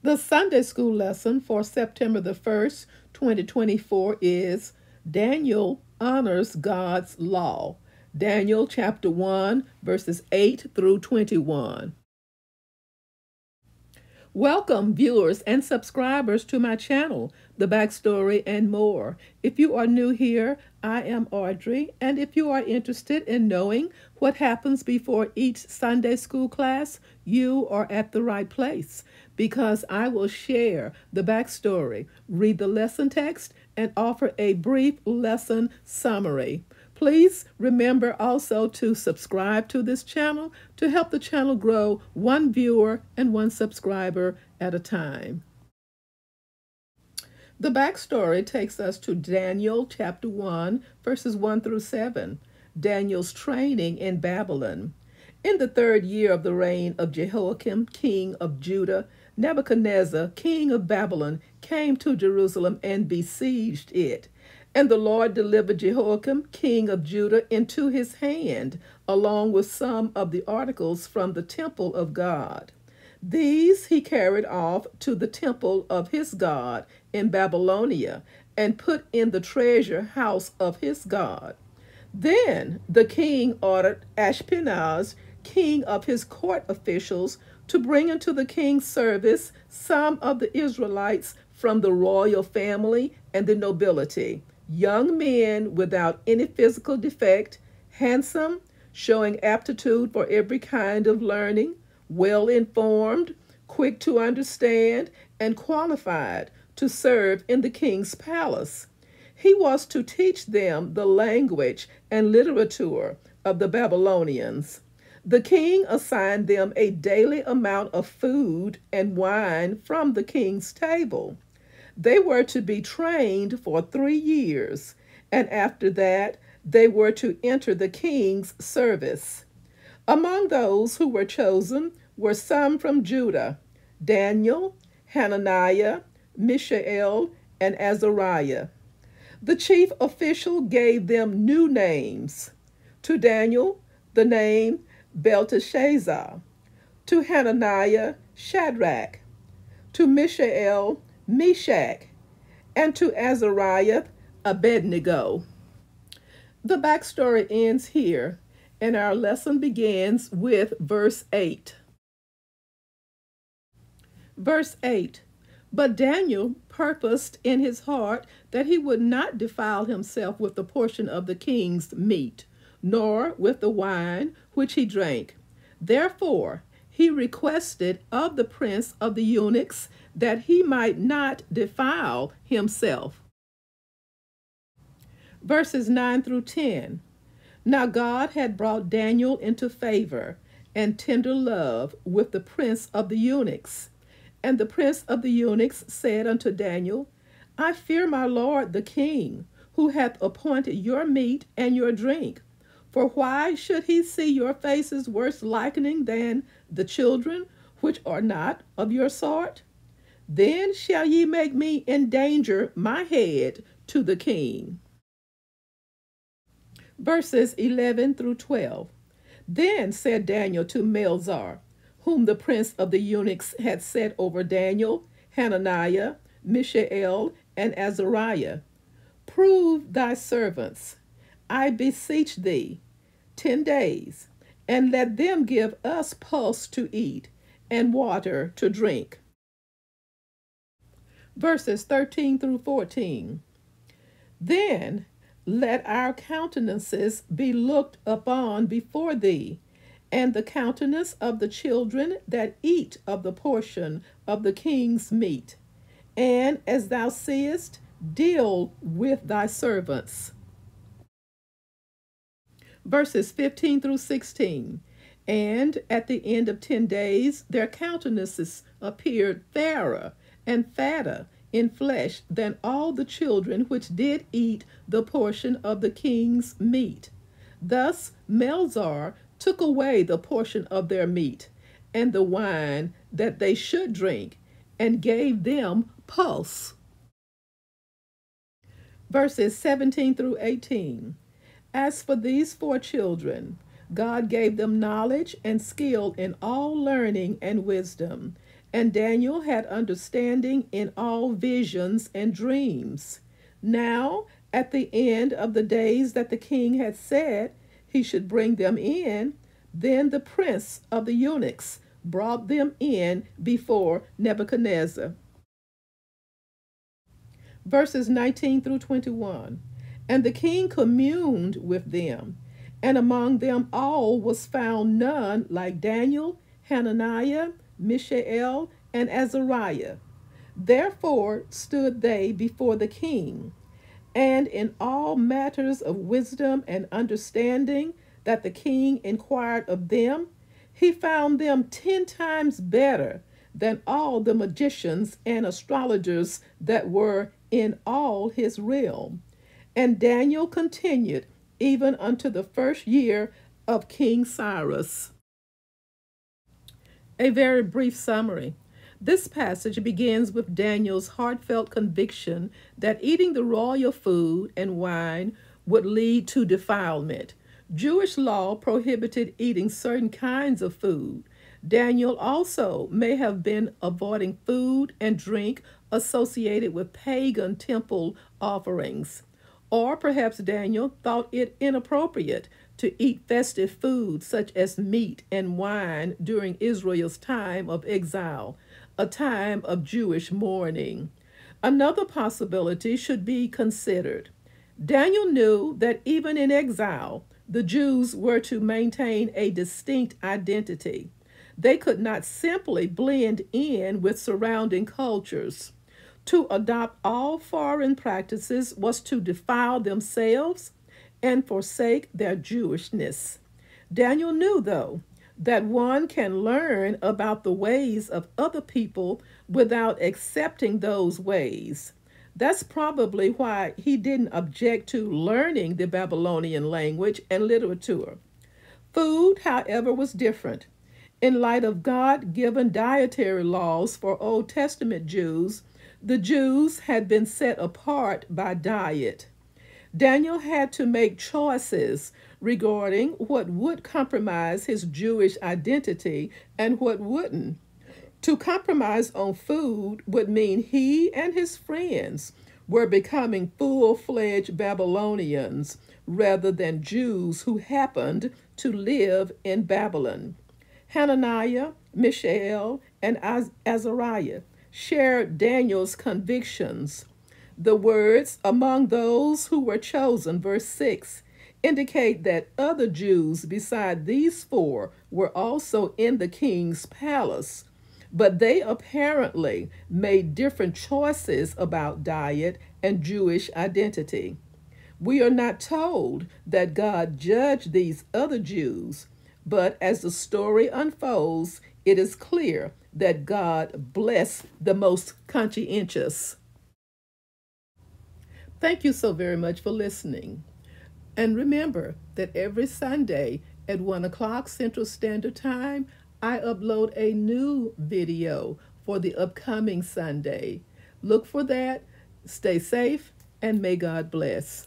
The Sunday school lesson for September the 1st, 2024 is Daniel honors God's law. Daniel chapter 1, verses 8 through 21. Welcome, viewers and subscribers to my channel, The Backstory and More. If you are new here, I am Audrey, and if you are interested in knowing what happens before each Sunday school class, you are at the right place, because I will share the backstory, read the lesson text, and offer a brief lesson summary. Please remember also to subscribe to this channel to help the channel grow one viewer and one subscriber at a time. The backstory takes us to Daniel chapter 1, verses 1 through 7, Daniel's training in Babylon. In the 3rd year of the reign of Jehoiakim, king of Judah, Nebuchadnezzar, king of Babylon, came to Jerusalem and besieged it. And the Lord delivered Jehoiakim, king of Judah, into his hand, along with some of the articles from the temple of God. These he carried off to the temple of his God in Babylonia, and put in the treasure house of his God. Then the king ordered Ashpenaz, king of his court officials, to bring into the king's service some of the Israelites from the royal family and the nobility, young men without any physical defect, handsome, showing aptitude for every kind of learning, well-informed, quick to understand, and qualified to serve in the king's palace. He was to teach them the language and literature of the Babylonians. The king assigned them a daily amount of food and wine from the king's table. They were to be trained for 3 years, and after that, they were to enter the king's service. Among those who were chosen were some from Judah: Daniel, Hananiah, Mishael, and Azariah. The chief official gave them new names. To Daniel, the name Belteshazzar; to Hananiah, Shadrach; to Mishael, Meshach; and to Azariah, Abednego. The backstory ends here, and our lesson begins with verse 8. Verse 8, but Daniel purposed in his heart that he would not defile himself with the portion of the king's meat, nor with the wine which he drank. Therefore he requested of the prince of the eunuchs that he might not defile himself. Verses 9 through 10. Now God had brought Daniel into favor and tender love with the prince of the eunuchs. And the prince of the eunuchs said unto Daniel, I fear my lord the king, who hath appointed your meat and your drink. For why should he see your faces worse likening than the children which are not of your sort? Then shall ye make me endanger my head to the king. Verses 11 through 12. Then said Daniel to Melzar, whom the prince of the eunuchs had set over Daniel, Hananiah, Mishael, and Azariah, prove thy servants, I beseech thee, 10 days, and let them give us pulse to eat and water to drink. Verses 13 through 14. Then let our countenances be looked upon before thee, and the countenance of the children that eat of the portion of the king's meat. And as thou seest, deal with thy servants. Verses 15 through 16. And at the end of 10 days, their countenances appeared fairer and fatter in flesh than all the children which did eat the portion of the king's meat. Thus Melzar took away the portion of their meat and the wine that they should drink, and gave them pulse. Verses 17 through 18. As for these 4 children, God gave them knowledge and skill in all learning and wisdom, And Daniel had understanding in all visions and dreams. Now, at the end of the days that the king had said he should bring them in, then the prince of the eunuchs brought them in before Nebuchadnezzar. Verses 19 through 21. And the king communed with them, and among them all was found none like Daniel, Hananiah, Mishael, and Azariah. Therefore stood they before the king, and in all matters of wisdom and understanding that the king inquired of them, he found them 10 times better than all the magicians and astrologers that were in all his realm. And Daniel continued even unto the first year of King Cyrus. A very brief summary. This passage begins with Daniel's heartfelt conviction that eating the royal food and wine would lead to defilement. Jewish law prohibited eating certain kinds of food. Daniel also may have been avoiding food and drink associated with pagan temple offerings. Or perhaps Daniel thought it inappropriate to eat festive food such as meat and wine during Israel's time of exile, a time of Jewish mourning. Another possibility should be considered. Daniel knew that even in exile, the Jews were to maintain a distinct identity. They could not simply blend in with surrounding cultures. To adopt all foreign practices was to defile themselves and forsake their Jewishness. Daniel knew, though, that one can learn about the ways of other people without accepting those ways. That's probably why he didn't object to learning the Babylonian language and literature. Food, however, was different. In light of God-given dietary laws for Old Testament Jews, the Jews had been set apart by diet. Daniel had to make choices regarding what would compromise his Jewish identity and what wouldn't. To compromise on food would mean he and his friends were becoming full-fledged Babylonians rather than Jews who happened to live in Babylon. Hananiah, Mishael, and Azariah shared Daniel's convictions. The words "among those who were chosen," verse 6, indicate that other Jews beside these four were also in the king's palace, but they apparently made different choices about diet and Jewish identity. We are not told that God judged these other Jews, but as the story unfolds, it is clear that God blessed the most conscientious. Thank you so very much for listening. And remember that every Sunday at 1 o'clock Central Standard Time, I upload a new video for the upcoming Sunday. Look for that. Stay safe and may God bless.